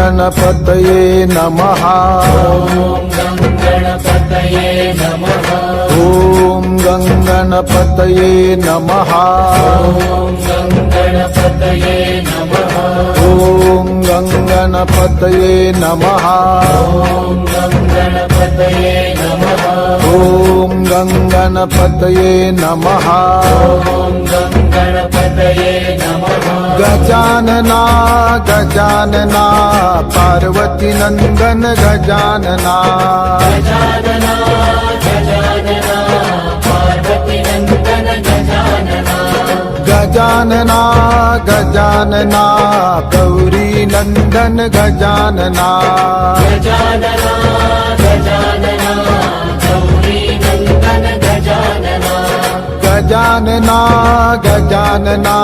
गणपतये नमः। ॐ गणपतये नमः। ॐ गणपतये नमः। ॐ गणपतये नमः। गजानना गजानना पार्वती नंदन गजानना। गजानना गजानना गौरी नंदन गजानना। गजानना गजानना